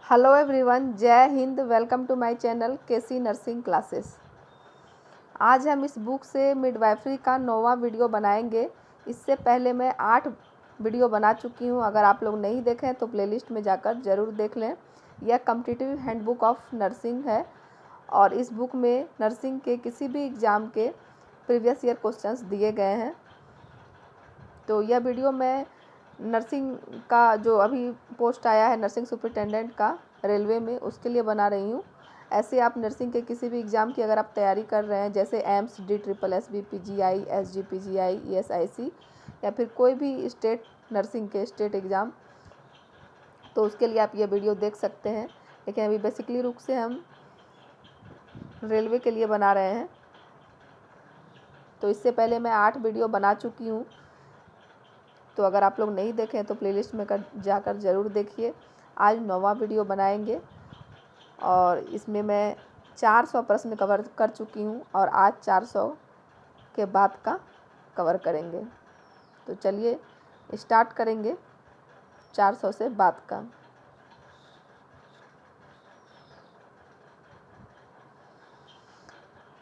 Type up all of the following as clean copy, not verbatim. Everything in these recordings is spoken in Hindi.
हेलो एवरीवन, जय हिंद। Welcome to my channel KC nursing classes. आज हम इस बुक से मिडवाइफरी का 9वां वीडियो बनाएंगे। इससे पहले मैं 8 वीडियो बना चुकी हूं। अगर आप लोग नहीं देखें तो प्लेलिस्ट में जाकर ज़रूर देख लें। यह कॉम्पिटिटिव हैंडबुक ऑफ नर्सिंग है और इस बुक में नर्सिंग के किसी भी एग्ज़ाम के प्रीवियस ईयर क्वेश्चंस दिए गए हैं। तो यह वीडियो मैं नर्सिंग का जो अभी पोस्ट आया है नर्सिंग सुपरिटेंडेंट का रेलवे में, उसके लिए बना रही हूँ। ऐसे आप नर्सिंग के किसी भी एग्ज़ाम की अगर आप तैयारी कर रहे हैं, जैसे AIIMS, DSSB, PGI, SGPGI, ESIC या फिर कोई भी स्टेट नर्सिंग के स्टेट एग्ज़ाम, तो उसके लिए आप ये वीडियो देख सकते हैं। लेकिन अभी बेसिकली रूप से हम रेलवे के लिए बना रहे हैं। तो इससे पहले मैं 8 वीडियो बना चुकी हूँ। तो अगर आप लोग नहीं देखें तो प्लेलिस्ट में जाकर ज़रूर देखिए। आज 9वां वीडियो बनाएंगे और इसमें मैं 400 प्रश्न कवर कर चुकी हूँ और आज 400 के बाद का कवर करेंगे। तो चलिए स्टार्ट करेंगे 400 से बाद का।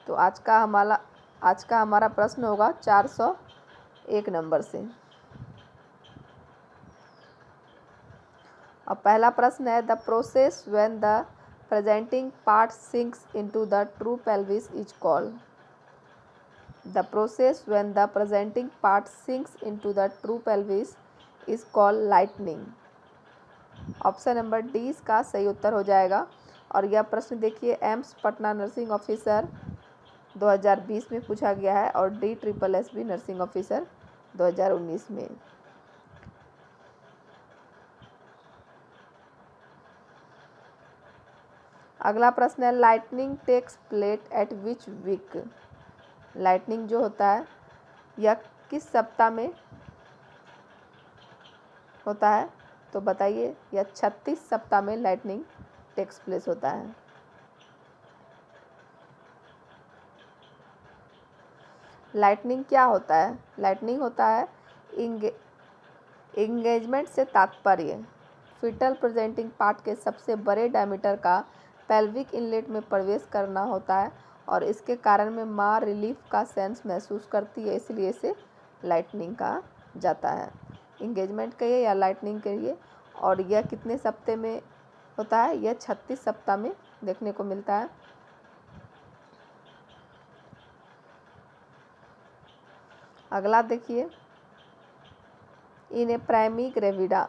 तो आज का हमारा प्रश्न होगा 401 नंबर से। और पहला प्रश्न है, the process when the presenting part sinks into the true pelvis is called. The process when the presenting part sinks into the true pelvis is called lightning. Option number D इसका सही उत्तर हो जाएगा। और यह प्रश्न देखिए एम्स पटना नर्सिंग ऑफिसर 2020 में पूछा गया है और DSSB नर्सिंग ऑफिसर 2019 में। अगला प्रश्न है, lightning takes place at which week. Lightning जो होता है यह किस सप्ताह में होता है? तो बताइए, यह 36 सप्ताह में लाइटनिंग टेक्स प्लेस होता है। लाइटनिंग क्या होता है? लाइटनिंग होता है इंगेजमेंट से तात्पर्य फीटल प्रेजेंटिंग पार्ट के सबसे बड़े डायमीटर का पेल्विक इनलेट में प्रवेश करना होता है और इसके कारण में माँ रिलीफ का सेंस महसूस करती है, इसलिए इसे लाइटनिंग कहा जाता है। इंगेजमेंट के लिए या लाइटनिंग के लिए। और यह कितने सप्ताह में होता है? यह 36 सप्ताह में देखने को मिलता है। अगला देखिए, इन ए प्राइमी ग्रेविडा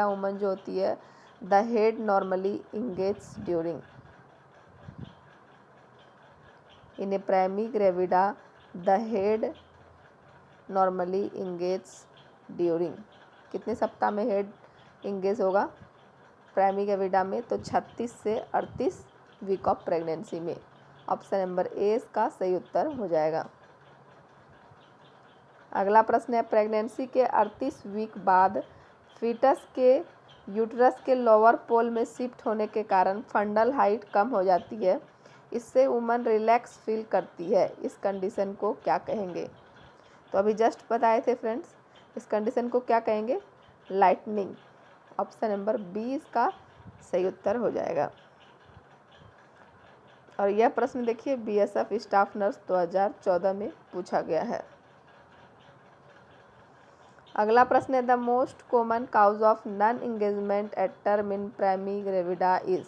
वुमन जो होती है, the head normally engage during. In A primi gravida the head normally engage during. कितने सप्ताह में हेड इंगेज होगा प्राइमी ग्रेविडा में? तो 36 से 38 वीक ऑफ प्रेगनेंसी में। ऑप्शन नंबर ए इसका सही उत्तर हो जाएगा। अगला प्रश्न है, प्रेगनेंसी के 38 वीक बाद फीटस के यूट्रस के लोअर पोल में शिफ्ट होने के कारण फंडल हाइट कम हो जाती है। इससे वुमन रिलैक्स फील करती है। इस कंडीशन को क्या कहेंगे? तो अभी जस्ट बताए थे फ्रेंड्स, इस कंडीशन को क्या कहेंगे? लाइटनिंग। ऑप्शन नंबर बी इसका सही उत्तर हो जाएगा। और यह प्रश्न देखिए BSF स्टाफ नर्स 2014 में पूछा गया है। अगला प्रश्न है, the most common cause of non engagement at term in primi gravida is.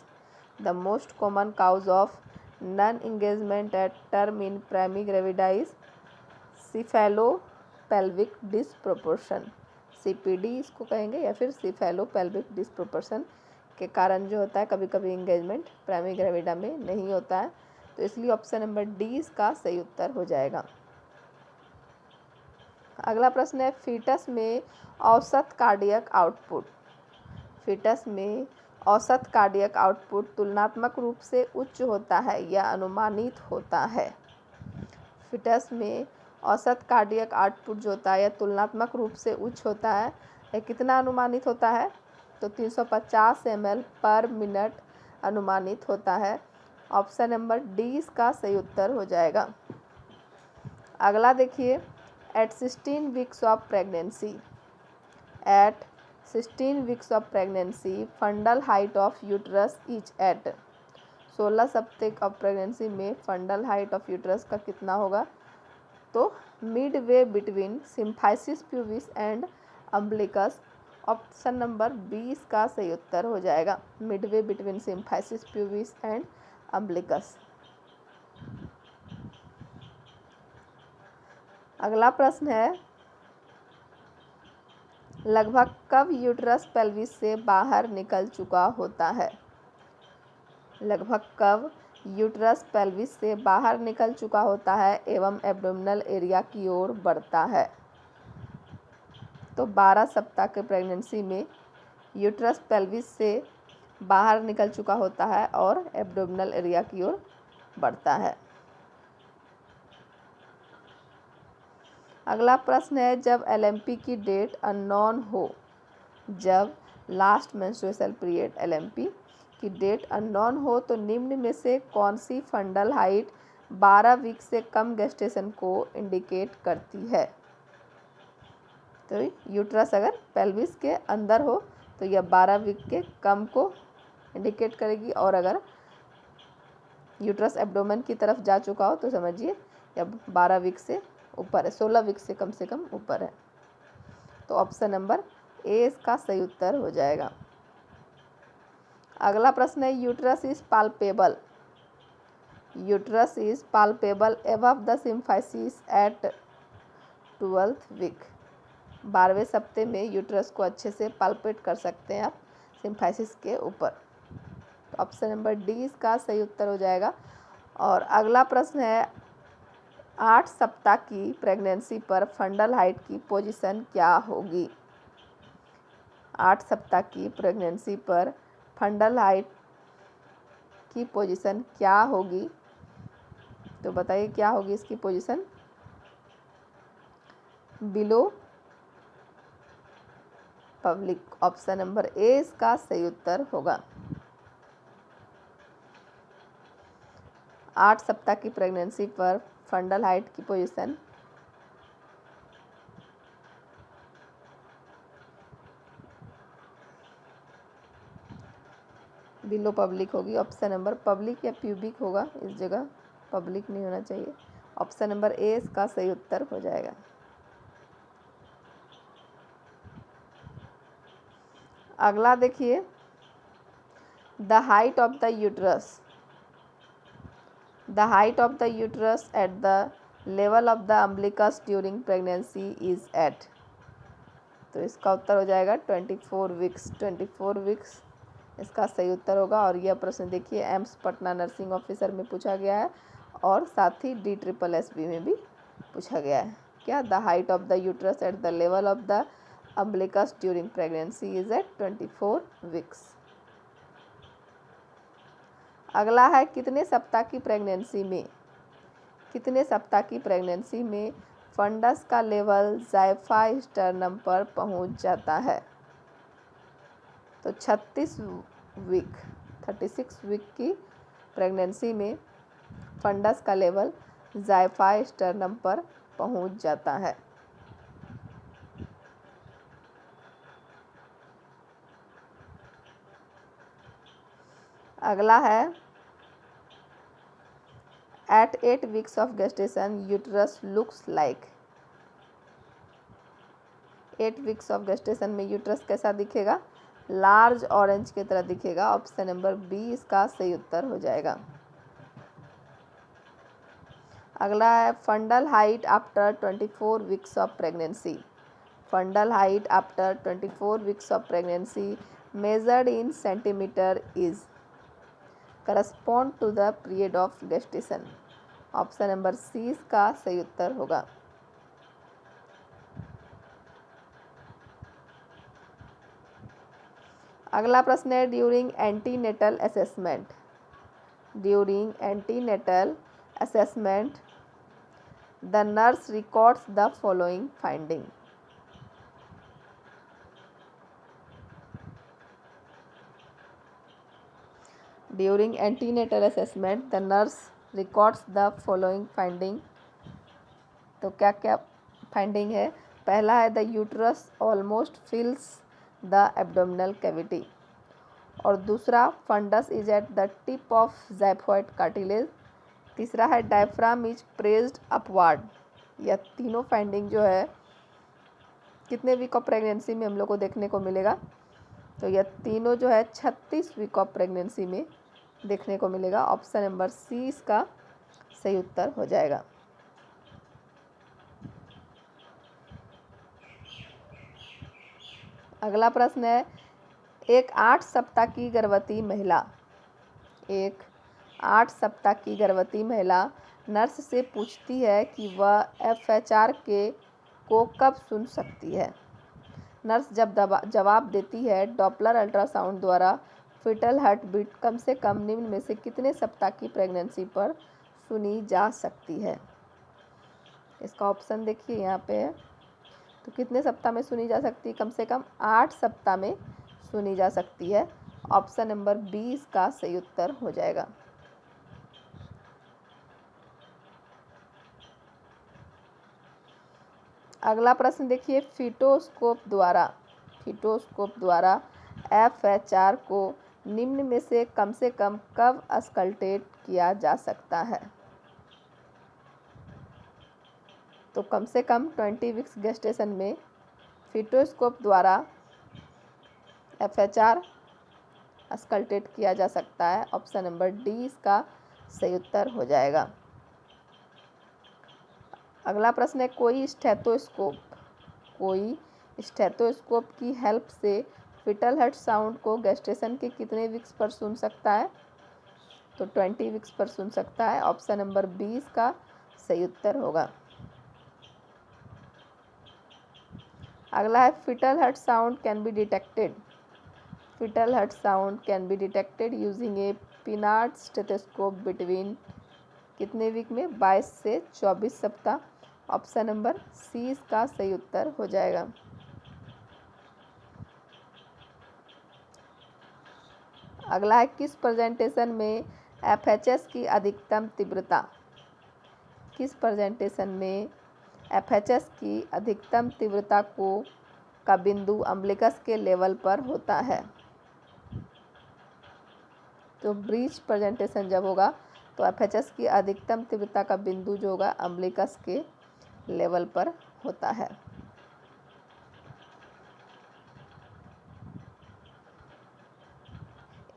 The most common cause of non engagement at term in primi gravida is cephalopelvic disproportion. CPD इसको कहेंगे या फिर सिफेलोपेल्विक डिसप्रोपोर्शन के कारण जो होता है कभी कभी एंगेजमेंट प्राइमी ग्रेविडा में नहीं होता है। तो इसलिए ऑप्शन नंबर डी इसका सही उत्तर हो जाएगा। अगला प्रश्न है, फीटस में औसत कार्डियक आउटपुट। फीटस में औसत कार्डियक आउटपुट तुलनात्मक रूप से उच्च होता है या अनुमानित होता है? फीटस में औसत कार्डियक आउटपुट जो होता है यह तुलनात्मक रूप से उच्च होता है। यह कितना अनुमानित होता है? तो 350 ml पर मिनट अनुमानित होता है। ऑप्शन नंबर डी इसका सही उत्तर हो जाएगा। अगला देखिए, at 16 weeks of pregnancy 16 weeks of pregnancy fundal height of uterus is at. 16 सप्ते ऑफ प्रेगनेंसी में फंडल हाइट ऑफ यूट्रस का कितना होगा? तो mid way between symphysis pubis and umbilicus. Option number 20 का सही उत्तर हो जाएगा, mid way between symphysis pubis and umbilicus. अगला प्रश्न है, लगभग कब यूट्रस पेल्विस से बाहर निकल चुका होता है? लगभग कब यूट्रस पेल्विस से बाहर निकल चुका होता है एवं एब्डोमिनल एरिया की ओर बढ़ता है? तो 12 सप्ताह के प्रेगनेंसी में यूट्रस पेल्विस से बाहर निकल चुका होता है और एब्डोमिनल एरिया की ओर बढ़ता है। अगला प्रश्न है, जब एलएमपी की डेट अननोन हो, जब लास्ट मेंस्ट्रुअल पीरियड एलएमपी की डेट अननोन हो तो निम्न में से कौन सी फंडल हाइट 12 वीक से कम गेस्टेशन को इंडिकेट करती है? तो यूट्रस अगर पेल्विस के अंदर हो तो यह 12 वीक के कम को इंडिकेट करेगी, और अगर यूट्रस एब्डोमेन की तरफ जा चुका हो तो समझिए यह 12 वीक से ऊपर है, 16 वीक से कम ऊपर है। तो ऑप्शन नंबर ए इसका सही उत्तर हो जाएगा। अगला प्रश्न है, uterus is palpable. Uterus is palpable above the symphysis at 12th week. 12वें सप्ते में यूट्रस को अच्छे से पाल्पेट कर सकते हैं आप सिम्फाइसिस के ऊपर। तो ऑप्शन नंबर डी इसका सही उत्तर हो जाएगा। और अगला प्रश्न है, 8 सप्ताह की प्रेगनेंसी पर फंडल हाइट की पोजीशन क्या होगी? 8 सप्ताह की प्रेगनेंसी पर फंडल हाइट की पोजीशन क्या होगी? तो बताइए क्या होगी इसकी position? Below public. Option number A इसका सही उत्तर होगा। 8 सप्ताह की प्रेगनेंसी पर फंडल हाइट की पोजीशन बिलो पब्लिक होगी। ऑप्शन नंबर पब्लिक या प्यूबिक होगा, इस जगह पब्लिक नहीं होना चाहिए। ऑप्शन नंबर ए इसका सही उत्तर हो जाएगा। अगला देखिए, the height of the uterus. The height of the uterus at the level of the umbilicus during pregnancy is at. तो इसका उत्तर हो जाएगा 24 वीक्स। 24 वीक्स इसका सही उत्तर होगा। और यह प्रश्न देखिए एम्स पटना नर्सिंग ऑफिसर में पूछा गया है और साथ ही DSSB में भी पूछा गया है। क्या? The height of the uterus at the level of the umbilicus during pregnancy is at 24 weeks. अगला है, कितने सप्ताह की प्रेगनेंसी में फंडस का लेवल ज़ाइफास्टर्नम पर पहुंच जाता है? तो 36 वीक की प्रेगनेंसी में फंडस का लेवल ज़ाइफास्टर्नम पर पहुंच जाता है। अगला है, at 8 weeks of gestation uterus looks like. 8 weeks of gestation में यूट्रस कैसा दिखेगा? लार्ज ऑरेंज की तरह दिखेगा। ऑप्शन नंबर बी इसका सही उत्तर हो जाएगा। अगला है, fundal height after 24 weeks of pregnancy. Fundal height after 24 weeks of pregnancy measured in centimeter is correspond to the period of gestation. Option number C इसका सही उत्तर होगा। अगला प्रश्न है, during antenatal assessment. During antenatal assessment the nurse records the following finding. During antenatal assessment the nurse records the following finding. तो क्या क्या फाइंडिंग है? पहला है, the uterus almost फिल्स the abdominal cavity. और दूसरा, fundus is at the tip of xiphoid cartilage. तीसरा है डायफ्राम इज प्रेस्ड अपवार्ड। यह तीनों फाइंडिंग जो है कितने वीक ऑफ प्रेगनेंसी में हम लोग को देखने को मिलेगा, तो यह तीनों जो है 36 वीक ऑफ प्रेगनेंसी में देखने को मिलेगा। ऑप्शन नंबर सी इसका सही उत्तर हो जाएगा। अगला प्रश्न है, एक 8 सप्ताह की गर्भवती महिला नर्स से पूछती है कि वह FHR को कब सुन सकती है। नर्स जब जवाब देती है, डॉपलर अल्ट्रासाउंड द्वारा फीटल हार्ट बीट कम से कम निम्न में से कितने सप्ताह की प्रेगनेंसी पर सुनी जा सकती है। इसका ऑप्शन देखिए यहाँ पे है। तो कितने सप्ताह में सुनी जा सकती है? कम से कम 8 सप्ताह में सुनी जा सकती है। ऑप्शन नंबर बी इसका सही उत्तर हो जाएगा। अगला प्रश्न देखिए, फीटोस्कोप द्वारा FHR को निम्न में से कम कब अस्कल्टेट किया जा सकता है। तो कम से कम 20 वीक्स गेस्टेशन में फीटोस्कोप द्वारा FHR अस्कल्टेट किया जा सकता है। ऑप्शन नंबर डी इसका सही उत्तर हो जाएगा। अगला प्रश्न है, कोई स्टेथोस्कोप की हेल्प से फीटल हार्ट साउंड को गेस्टेशन के कितने वीक्स पर सुन सकता है। तो 20 वीक्स पर सुन सकता है। ऑप्शन नंबर बी इसका सही उत्तर होगा। अगला है, fetal heart sound can be detected using a Pinard stethoscope between कितने वीक में? 22 से 24 सप्ताह। ऑप्शन नंबर सी इसका सही उत्तर हो जाएगा। अगला है, किस प्रेजेंटेशन में FHS की अधिकतम तीव्रता का बिंदु अम्बिलिकस के लेवल पर होता है। तो ब्रीच प्रेजेंटेशन जब होगा तो FHS की अधिकतम तीव्रता का बिंदु जो होगा अम्बिलिकस के लेवल पर होता है।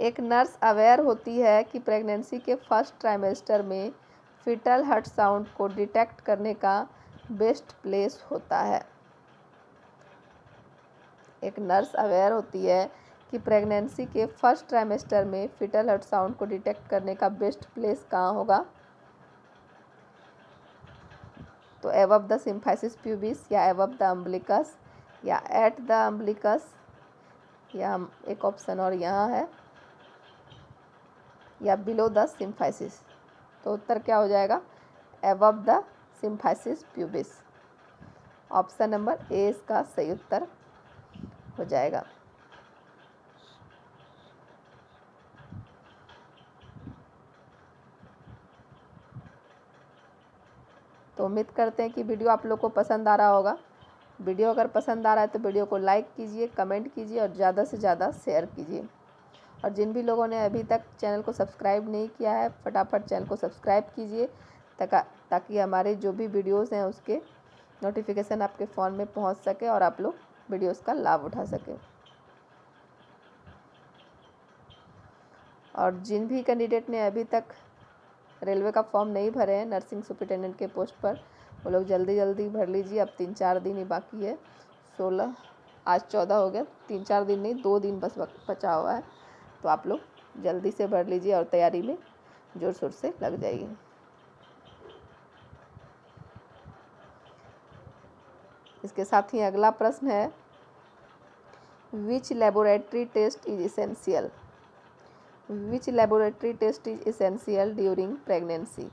एक नर्स अवेयर होती है कि प्रेगनेंसी के फर्स्ट ट्राइमेस्टर में फीटल हार्ट साउंड को डिटेक्ट करने का बेस्ट प्लेस होता है। एक नर्स अवेयर होती है कि प्रेगनेंसी के फर्स्ट ट्राइमेस्टर में फीटल हार्ट साउंड को डिटेक्ट करने का बेस्ट प्लेस कहाँ होगा। तो एबव द सिम्फाइसिस प्यूबिस, या एबव द अम्बिलिकस, या एट द अम्बिलिकस, या एक ऑप्शन और यहाँ है, या बिलो द सिम्फाइसिस। तो उत्तर क्या हो जाएगा? Above the symphysis pubis. Option number A इसका सही उत्तर हो जाएगा। तो उम्मीद करते हैं कि वीडियो आप लोग को पसंद आ रहा होगा। वीडियो अगर पसंद आ रहा है तो वीडियो को लाइक कीजिए, कमेंट कीजिए और ज़्यादा से ज़्यादा शेयर कीजिए। और जिन भी लोगों ने अभी तक चैनल को सब्सक्राइब नहीं किया है, फटाफट चैनल को सब्सक्राइब कीजिए ताकि हमारे जो भी वीडियोस हैं उसके नोटिफिकेशन आपके फ़ोन में पहुंच सके और आप लोग वीडियोस का लाभ उठा सकें। और जिन भी कैंडिडेट ने अभी तक रेलवे का फॉर्म नहीं भरे हैं नर्सिंग सुपरिटेंडेंट के पोस्ट पर, वो लोग जल्दी भर लीजिए। अब 3-4 दिन ही बाकी है। 16, आज 14 हो गया, 3-4 दिन नहीं, 2 दिन बस वक्त बचा हुआ है। तो आप लोग जल्दी से भर लीजिए और तैयारी में जोर शोर से लग जाइए। इसके साथ ही अगला प्रश्न है, which laboratory test is essential during pregnancy.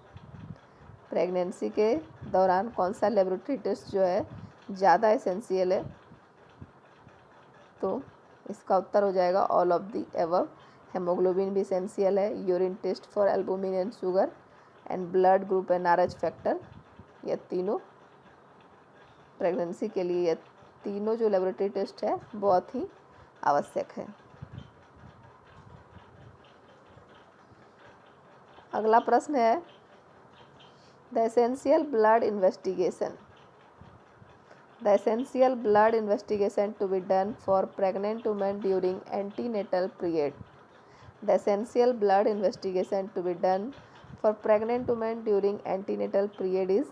Pregnancy के दौरान कौन सा लेबोरेटरी टेस्ट जो है ज़्यादा एसेंशियल है। तो इसका उत्तर हो जाएगा all of the above. Haemoglobin भी एसेंशियल है, urine test for albumin and sugar, and blood group and RH factor. ये तीनों प्रेगनेंसी के लिए, ये तीनों जो लेबोरेटरी टेस्ट है बहुत ही आवश्यक है। अगला प्रश्न है the essential blood investigation. The essential blood investigation to be done for pregnant women during antenatal period. The essential blood investigation to be done for pregnant women during antenatal period is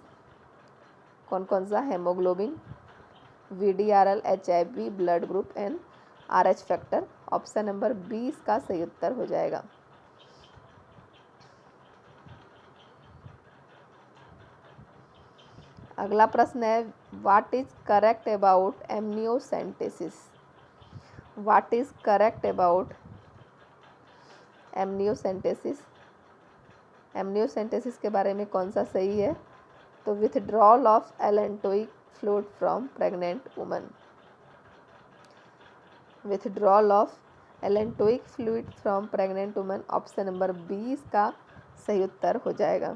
कौन कौन सा? Haemoglobin, VDRL, HIV, blood group and RH factor. Option number 20 का सही उत्तर हो जाएगा। अगला प्रश्न है what is correct about amniocentesis. What is correct about amniocentesis. Amniocentesis के बारे में कौन सा सही है? तो withdrawal of allantoic fluid from pregnant woman. Withdrawal of allantoic fluid from pregnant woman. Option number 20 का सही उत्तर हो जाएगा।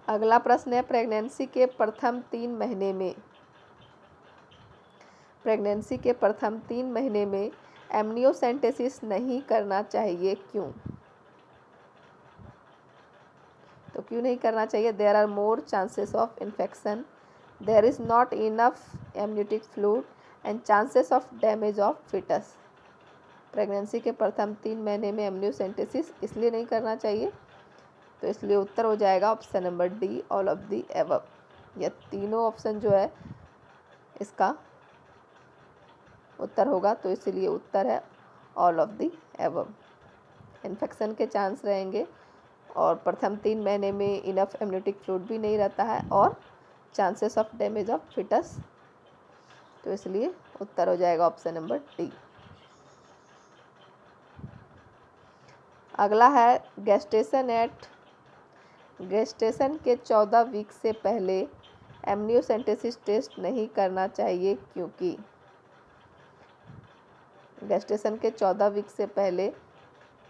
अगला प्रश्न है प्रेगनेंसी के प्रथम 3 महीने में एमनियोसेंटेसिस नहीं करना चाहिए, क्यों? तो क्यों नहीं करना चाहिए? There are more chances of infection, there is not enough amniotic fluid and chances of damage of fetus. Pregnancy के प्रथम 3 महीने में एमनियोसेंटेसिस इसलिए नहीं करना चाहिए, तो इसलिए उत्तर हो जाएगा option number D, all of the above. यह तीनों ऑप्शन जो है इसका उत्तर होगा, तो इसलिए उत्तर है all of the above. Infection के चांस रहेंगे और प्रथम 3 महीने में इनफ एमनियोटिक फ्लूइड भी नहीं रहता है और chances of damage of fetus, तो इसलिए उत्तर हो जाएगा ऑप्शन नंबर डी। अगला है गेस्टेशन के 14 वीक से पहले एमनियोसेंटेसिस टेस्ट नहीं करना चाहिए, क्योंकि गेस्टेशन के 14 वीक से पहले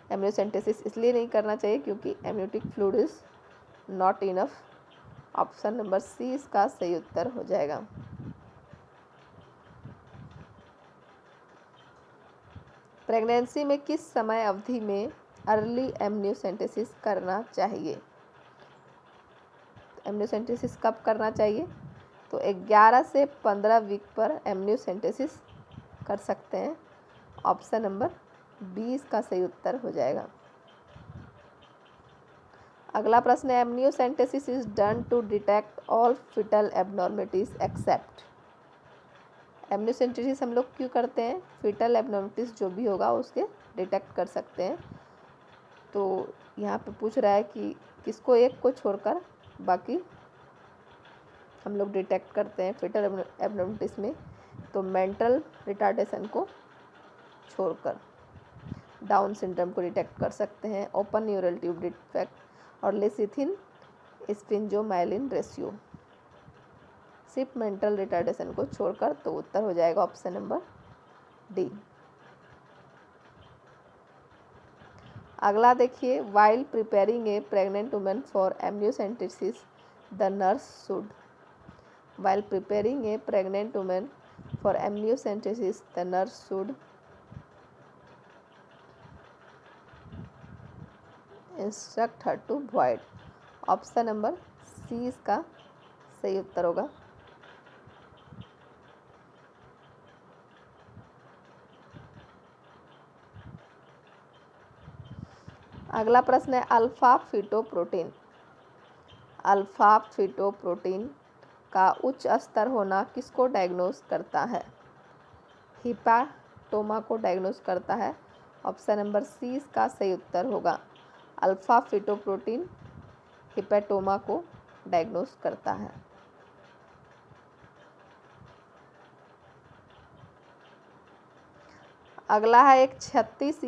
एमनियोसेंटेसिस इसलिए नहीं करना चाहिए क्योंकि amniotic fluid is not enough. Option number C इसका सही उत्तर हो जाएगा। प्रेगनेंसी में किस समय अवधि में अर्ली एमनियोसेंटेसिस करना चाहिए? एमनियोसेंटेसिस कब करना चाहिए? तो 11 से 15 वीक पर एमनियोसेंटेसिस कर सकते हैं। ऑप्शन नंबर 20 का सही उत्तर हो जाएगा। अगला प्रश्न है amniocentesis is done to detect all fetal abnormalities except. Amniocentesis हम लोग क्यों करते हैं? फिटल एबनॉर्मलिटीज जो भी होगा उसके डिटेक्ट कर सकते हैं। तो यहाँ पे पूछ रहा है कि किसको, एक को छोड़कर बाकी हम लोग डिटेक्ट करते हैं फिटल एबनॉर्मलिटीज में। तो मेंटल रिटार्डेशन को छोड़कर डाउन सिंड्रोम को डिटेक्ट कर सकते हैं, ओपन न्यूरल ट्यूब डिफेक्ट और लेसिथिन स्पिंजोमाइलिन रेशियो। सिर्फ मेंटल रिटार्डेशन को छोड़कर, तो उत्तर हो जाएगा ऑप्शन नंबर डी। अगला देखिए while preparing a pregnant women for amniocentesis the nurse should. While preparing a pregnant women for amniocentesis the nurse should instruct her to avoid. Option number C इसका सही उत्तर होगा। अगला प्रश्न है अल्फा फिटोप्रोटीन। अल्फा फिटोप्रोटीन का उच्च स्तर होना किसको डायग्नोज करता है? हिपाटोमा को डायग्नोज करता है। ऑप्शन नंबर सी इसका सही उत्तर होगा। अल्फा फिटोप्रोटीन हिपाटोमा को डायग्नोज करता है। अगला है एक 36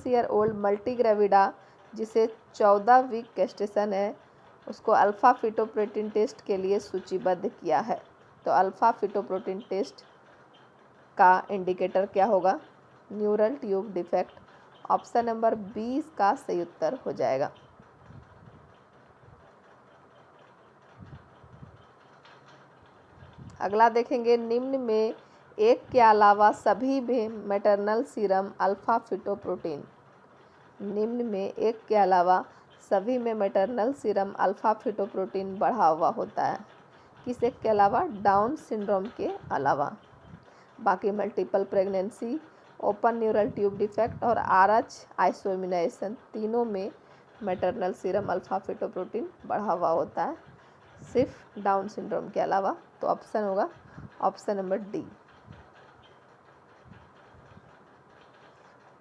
ईयर ओल्ड मल्टीग्रेविडा जिसे 14 वीक गेस्टेशन है, उसको अल्फा फिटोप्रोटीन टेस्ट के लिए सूचीबद्ध किया है। तो अल्फा फिटोप्रोटीन टेस्ट का इंडिकेटर क्या होगा? Neural tube defect. Option number 20 का सही उत्तर हो जाएगा। अगला देखेंगे, निम्न में एक के अलावा सभी में मैटरनल सीरम अल्फा फिटोप्रोटीन। निम्न में एक के अलावा सभी में मैटरनल सीरम अल्फा फिटोप्रोटीन बढ़ा हुआ होता है। किस एक के अलावा? डाउन सिंड्रोम के अलावा। बाकी multiple pregnancy, open neural tube defect और आरएच आइसोइम्यूनाइजेशन तीनों में मैटरनल सीरम अल्फा फिटोप्रोटीन बढ़ा हुआ होता है, सिर्फ डाउन सिंड्रोम के अलावा। तो ऑप्शन होगा ऑप्शन नंबर डी।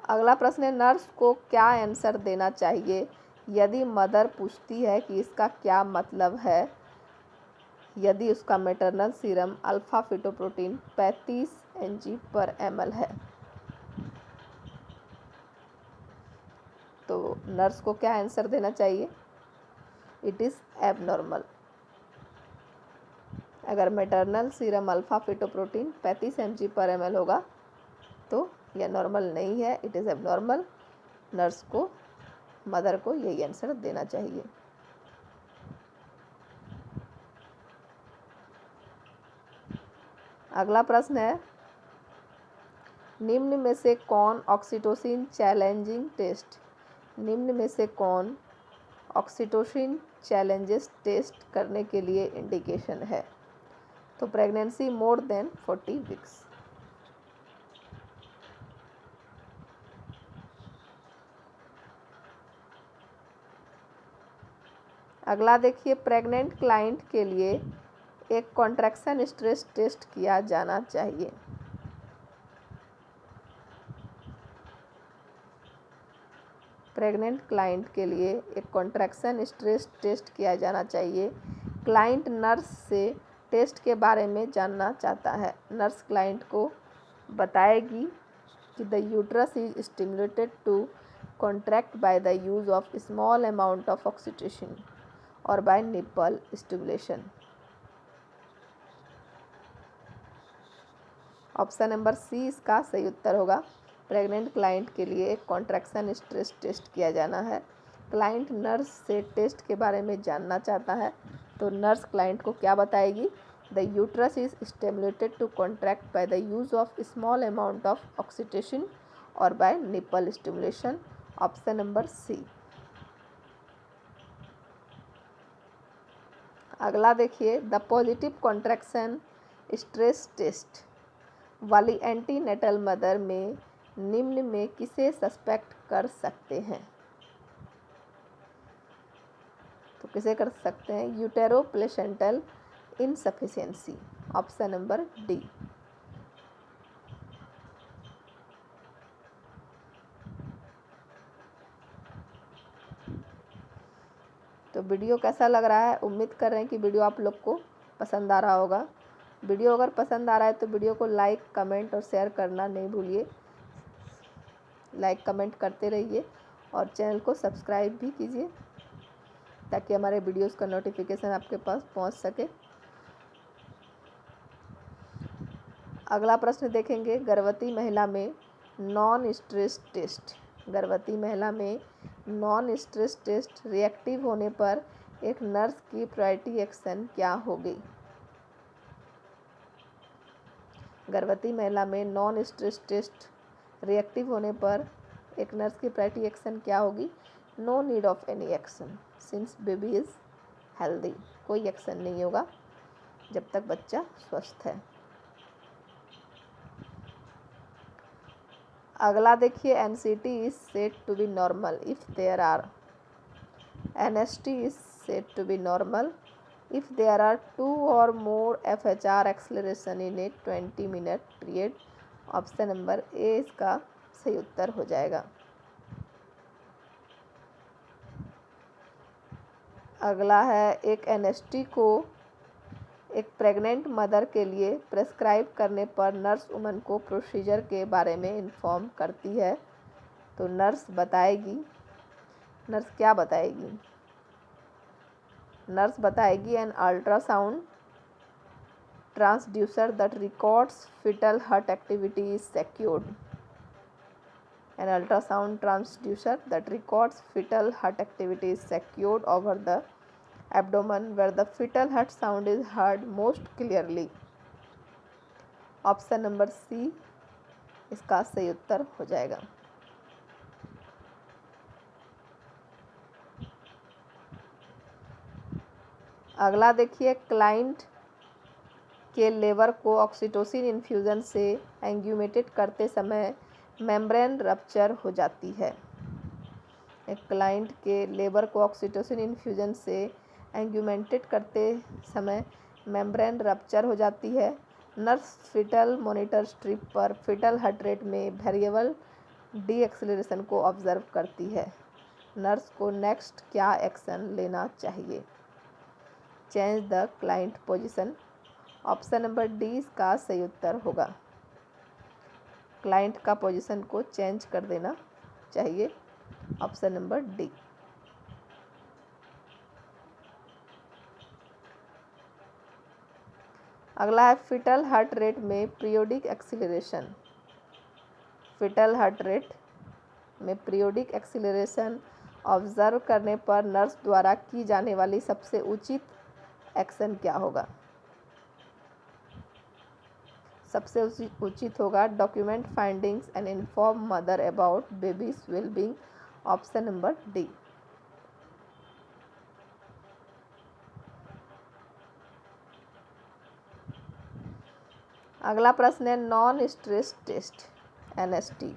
अगला प्रश्न है, नर्स को क्या आंसर देना चाहिए यदि मदर पूछती है कि इसका क्या मतलब है यदि उसका मैटरनल सीरम अल्फा फिटोप्रोटीन 35 mg/ml है। तो नर्स को क्या आंसर देना चाहिए? It is abnormal. अगर मैटरनल सीरम अल्फा फिटोप्रोटीन 35 mg/ml होगा तो यह नॉर्मल नहीं है, इट इज़ एबनॉर्मल। नर्स को, मदर को यही आंसर देना चाहिए। अगला प्रश्न है, निम्न में से कौन ऑक्सीटोसिन चैलेंजिंग टेस्ट, निम्न में से कौन ऑक्सीटोसिन चैलेंजेस टेस्ट करने के लिए इंडिकेशन है? तो प्रेगनेंसी मोर देन 40 वीक्स। अगला देखिए, प्रेग्नेंट क्लाइंट के लिए एक कॉन्ट्रैक्शन स्ट्रेस टेस्ट किया जाना चाहिए। प्रेग्नेंट क्लाइंट के लिए एक कॉन्ट्रैक्शन स्ट्रेस टेस्ट किया जाना चाहिए। क्लाइंट नर्स से टेस्ट के बारे में जानना चाहता है। नर्स क्लाइंट को बताएगी कि the uterus is stimulated to contract by the use of small amount of oxytocin और by nipple stimulation. Option number C इसका सही उत्तर होगा। प्रेग्नेंट क्लाइंट के लिए एक कॉन्ट्रैक्शन स्ट्रेस टेस्ट किया जाना है। क्लाइंट नर्स से टेस्ट के बारे में जानना चाहता है, तो नर्स क्लाइंट को क्या बताएगी? The uterus is stimulated to contract by the use of small amount of oxytocin और by nipple stimulation. Option number C. अगला देखिए, the positive contraction stress test वाली एंटीनेटल मदर में निम्न में किसे सस्पेक्ट कर सकते हैं? तो किसे कर सकते हैं? Utero placental insufficiency. Option number D. तो वीडियो कैसा लग रहा है? उम्मीद कर रहे हैं कि वीडियो आप लोग को पसंद आ रहा होगा। वीडियो अगर पसंद आ रहा है तो वीडियो को लाइक, कमेंट और शेयर करना नहीं भूलिए। लाइक कमेंट करते रहिए और चैनल को सब्सक्राइब भी कीजिए ताकि हमारे वीडियोस का नोटिफिकेशन आपके पास पहुंच सके। अगला प्रश्न देखेंगे, गर्भवती महिला में नॉन स्ट्रेस टेस्ट। गर्भवती महिला में नॉन स्ट्रेस टेस्ट रिएक्टिव होने पर एक नर्स की प्रायोरिटी एक्शन क्या होगी? गर्भवती महिला में नॉन स्ट्रेस टेस्ट रिएक्टिव होने पर एक नर्स की प्रायोरिटी एक्शन क्या होगी? No need of any action since baby is healthy. कोई एक्शन नहीं होगा जब तक बच्चा स्वस्थ है। अगला देखिए, NCT is said to be normal if there are, NST is said to be normal if there are 2 or more FHR acceleration in a 20-minute period। Option number A इसका सही उत्तर हो जाएगा। अगला है, एक एनएसटी को एक प्रेग्नेंट मदर के लिए प्रेस्क्राइब करने पर नर्स वुमन को प्रोसीजर के बारे में इन्फॉर्म करती है। तो नर्स बताएगी, नर्स क्या बताएगी? नर्स बताएगी an ultrasound transducer that records fetal heart activity is secured। An ultrasound transducer that records fetal heart activity is secured over the abdomen where the fetal heart sound is heard most clearly। Option number C इसका सही उत्तर हो जाएगा। अगला देखिए, क्लाइंट के लेवर को ऑक्सीटोसिन इन्फ्यूज़न से एंग्यूमेटेड करते समय मेम्ब्रेन रप्चर हो जाती है। एक क्लाइंट के लेवर को ऑक्सीटोसिन इन्फ्यूज़न से एंग्यूमेटेड करते समय मेम्ब्रेन रप्चर हो जाती है। नर्स फीटल मॉनिटर स्ट्रिप पर फीटल हार्ट रेट में वेरिएबल डी एक्सेलरेशन को ऑब्जर्व करती है। नर्स को नेक्स्ट क्या एक्शन लेना चाहिए? Change the client position. Option number D इसका सही उत्तर होगा। क्लाइंट का पोजीशन को चेंज कर देना चाहिए, ऑप्शन नंबर डी। अगला है फीटल हार्ट रेट में periodic acceleration. Fetal heart rate में पीरियोडिक एक्सीलरेशन ऑब्जर्व करने पर नर्स द्वारा की जाने वाली सबसे उचित एक्शन क्या होगा? सबसे उचित होगा document findings and inform mother about babies wellbeing, option number D. अगला प्रश्न है, नॉन स्ट्रेस टेस्ट एनएसटी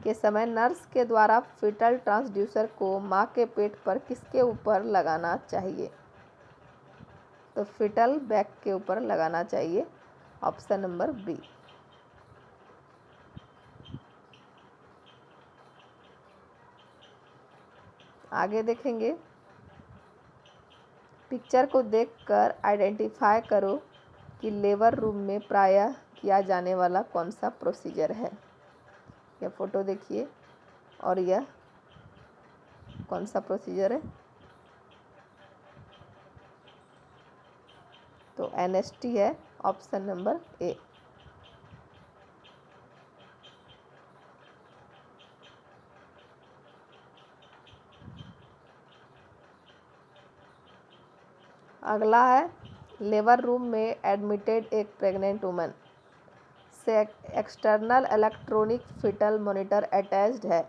के समय नर्स के द्वारा फीटल ट्रांसड्यूसर को मां के पेट पर किसके ऊपर लगाना चाहिए? तो फीटल बैक के ऊपर लगाना चाहिए, ऑप्शन नंबर बी। आगे देखेंगे, पिक्चर को देखकर आइडेंटिफाई करो कि लेबर रूम में प्रायः किया जाने वाला कौन सा प्रोसीजर है। यह फोटो देखिए और यह कौन सा प्रोसीजर है? तो एनएसटी है, ऑप्शन नंबर ए। अगला है, लेबर रूम में एडमिटेड एक प्रेग्नेंट वुमन से external electronic fetal monitor attached है।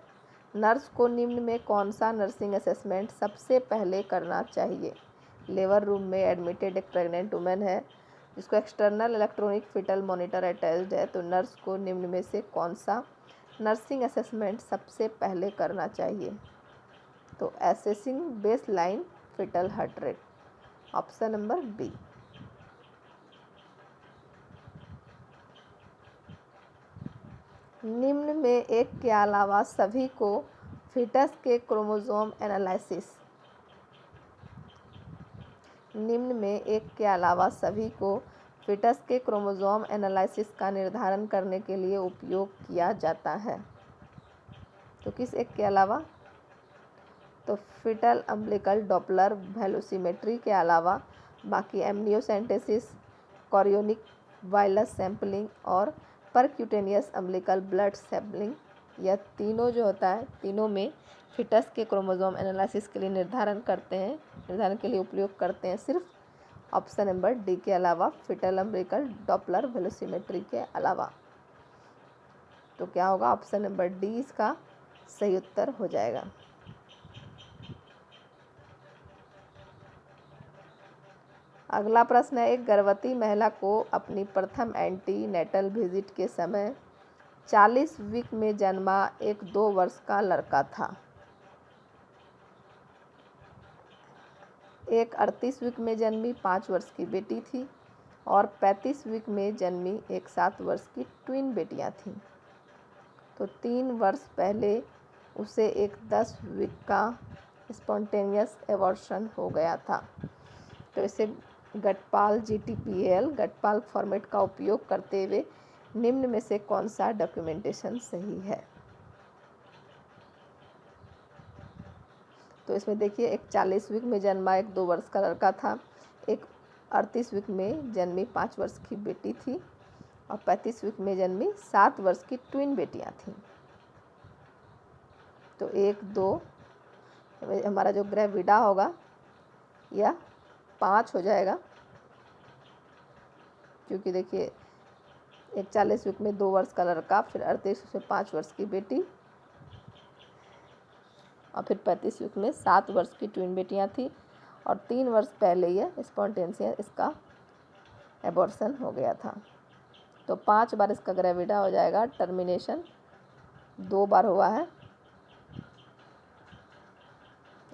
नर्स को निम्न में कौन सा नर्सिंग असेसमेंट सबसे पहले करना चाहिए? लेबर रूम में एडमिटेड एक प्रेग्नेंट वुमन है जिसको external electronic fetal monitor attached है, तो नर्स को निम्न में से कौन सा नर्सिंग असेसमेंट सबसे पहले करना चाहिए? तो assessing baseline fetal heart rate, option number B. निम्न में एक के अलावा सभी को फीटस के क्रोमोसोम एनालिसिस निम्न में एक के अलावा सभी को फीटस के क्रोमोसोम एनालिसिस का निर्धारण करने के लिए उपयोग किया जाता है। तो किस एक के अलावा? तो फीटल अम्बिलिकल डॉपलर वेलोसिमेट्री के अलावा बाकी एमनियोसेंटेसिस, कोरियोनिक वायरलेस सैंपलिंग और परक्यूटेनियस अम्बिलिकल ब्लड सैंपलिंग, यह तीनों जो होता है, तीनों में फीटस के क्रोमोसोम एनालिसिस के लिए निर्धारण के लिए उपयोग करते हैं सिर्फ ऑप्शन नंबर डी के अलावा, फीटल अम्बिलिकल डॉपलर वेलोसिमेट्री के अलावा। तो क्या होगा? ऑप्शन नंबर डी इसका सही उत्तर हो जाएगा। अगला प्रश्न है, एक गर्भवती महिला को अपनी प्रथम एंटीनेटल विजिट के समय 40 वीक में जन्मा एक 2 वर्ष का लड़का था। एक 38 वीक में जन्मी 5 वर्ष की बेटी थी और 35 वीक में जन्मी एक 7 वर्ष की ट्विन बेटियां थीं। तो 3 वर्ष पहले उसे एक 10 वीक का स्पॉन्टेनियस एबॉर्शन हो गया था। तो इसे गटपाल GTPL गटपाल फॉर्मेट का उपयोग करते हुए निम्न में से कौन सा डॉक्यूमेंटेशन सही है? तो इसमें देखिए, एक 40 वीक में जन्मा एक 2 वर्ष का लड़का था, एक 38 वीक में जन्मी 5 वर्ष की बेटी थी और 35 वीक में जन्मी 7 वर्ष की ट्विन बेटियां थीं। तो 1 2 हमारा जो ग्रेविडा होगा यह 5 हो जाएगा, क्योंकि देखिए एक 40 वीक में 2 वर्ष का लड़का, फिर 38 वीक में 5 वर्ष की बेटी, और फिर 35 वीक में 7 वर्ष की ट्विन बेटियां थी, और 3 वर्ष पहले ये स्पॉन्टेनियस इसका एबॉर्शन हो गया था। तो 5 बार इसका ग्रेविडा हो जाएगा। टर्मिनेशन 2 बार हुआ है।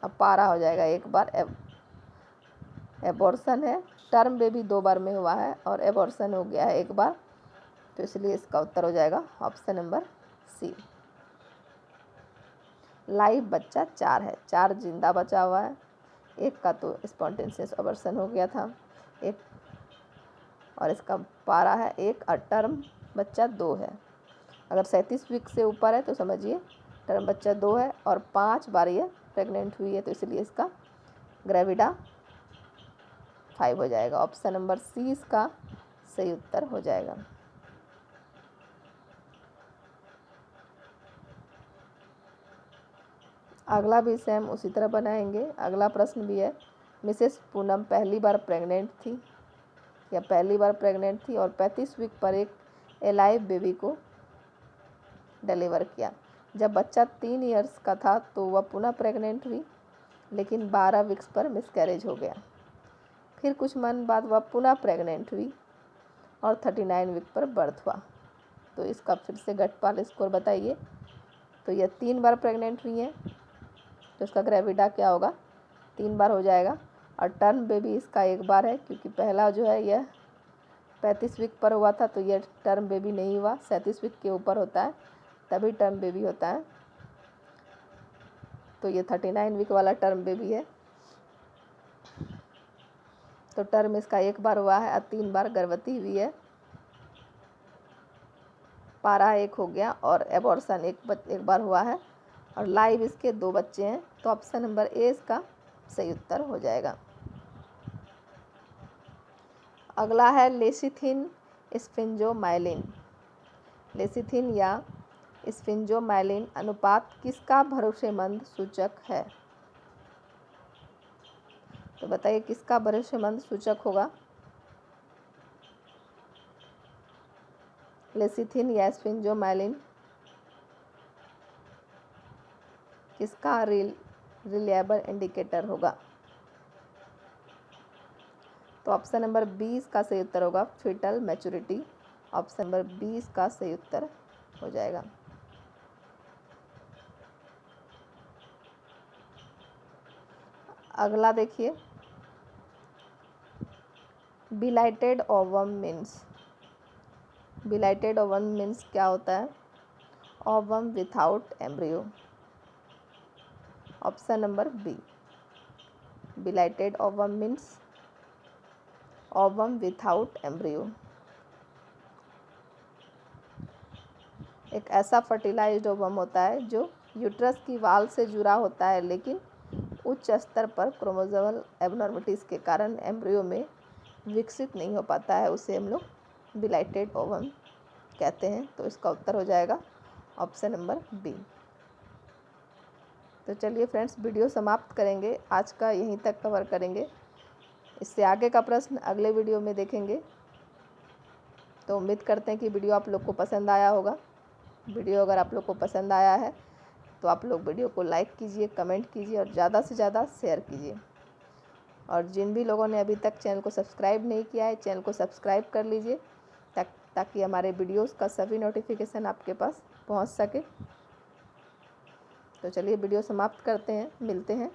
अब पारा हो जाएगा 1 बार। एबॉर्शन है, टर्म बेबी 2 बार में हुआ है और एबॉर्शन हो गया है 1 बार। तो इसलिए इसका उत्तर हो जाएगा ऑप्शन नंबर सी। लाइव बच्चा 4 है, 4 जिंदा बचा हुआ है। 1 का तो स्पॉन्टेनियस एबॉर्शन हो गया था, 1 और इसका पारा है 1, और टर्म बच्चा 2 है। अगर 37 वीक से ऊपर है तो समझिए टर्म बच्चा 2 है, और 5 बार ये प्रेग्नेंट हुई है, तो इसलिए इसका ग्रेविडा 5 हो जाएगा। ऑप्शन नंबर सी इसका सही उत्तर हो जाएगा। अगला भी सेम उसी तरह बनाएंगे। अगला प्रश्न भी है, मिसेस पूनम पहली बार प्रेग्नेंट थी या पहली बार प्रेग्नेंट थी और 35 वीक पर एक एलाइव बेबी को डिलीवर किया। जब बच्चा 3 इयर्स का था तो वह पुनः प्रेग्नेंट हुई, लेकिन 12 वीक्स पर मिसकैरेज हो गया। फिर कुछ मंथ बाद वह पुनः प्रेग्नेंट हुई और 39 वीक पर बर्थ हुआ। तो इसका फिर से घटपाल स्कोर बताइए। तो यह 3 बार प्रेग्नेंट हुई है, तो इसका ग्रेविडा क्या होगा, 3 बार हो जाएगा। और टर्म बेबी इसका 1 बार है, क्योंकि पहला जो है यह 35 वीक पर हुआ था, तो यह टर्म बेबी नहीं हुआ। 37 वीक के ऊपर होता है तभी टर्म बेबी होता है। तो ये 39 वीक वाला टर्म बेबी है। तो टर्म इसका 1 बार हुआ है और 3 बार गर्भवती हुई है। पारा 1 हो गया और एबॉर्शन 1 बार हुआ है, और लाइव इसके 2 बच्चे हैं। तो ऑप्शन नंबर ए इसका सही उत्तर हो जाएगा। अगला है लेसिथिन स्फिंजोमाइलिन। लेसिथिन या स्फिंजोमाइलिन अनुपात किसका भरोसेमंद सूचक है? तो बताइए किसका भरोसेमंद सूचक होगा? लेसिथिन या स्फिंजोमाइलिन किसका रिलायबल इंडिकेटर होगा? तो ऑप्शन नंबर 20 का सही उत्तर होगा फीटल मैच्योरिटी। ऑप्शन नंबर 20 का सही उत्तर हो जाएगा। अगला देखिए, blighted ovum means. Blighted ovum means क्या होता है? Ovum without embryo. Option number B. Blighted ovum means ovum without embryo. एक ऐसा फर्टिलाइज्ड ओवम होता है जो यूट्रस की वाल से जुड़ा होता है, लेकिन उच्च स्तर पर क्रोमोसोमल एबनॉर्मलिटीज़ के कारण एम्ब्रियो में विकसित नहीं हो पाता है। उसे हम लोग बिलाइटेड ओवम कहते हैं। तो इसका उत्तर हो जाएगा ऑप्शन नंबर बी। तो चलिए फ्रेंड्स, वीडियो समाप्त करेंगे। आज का यहीं तक कवर करेंगे। इससे आगे का प्रश्न अगले वीडियो में देखेंगे। तो उम्मीद करते हैं कि वीडियो आप लोग को पसंद आया होगा। वीडियो अगर आप लोग को पसंद आया है तो आप लोग वीडियो को लाइक कीजिए, कमेंट कीजिए और ज़्यादा से ज़्यादा शेयर कीजिए। और जिन भी लोगों ने अभी तक चैनल को सब्सक्राइब नहीं किया है, चैनल को सब्सक्राइब कर लीजिए ताकि हमारे वीडियोस का सभी नोटिफिकेशन आपके पास पहुंच सके। तो चलिए वीडियो समाप्त करते हैं, मिलते हैं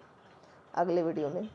अगले वीडियो में।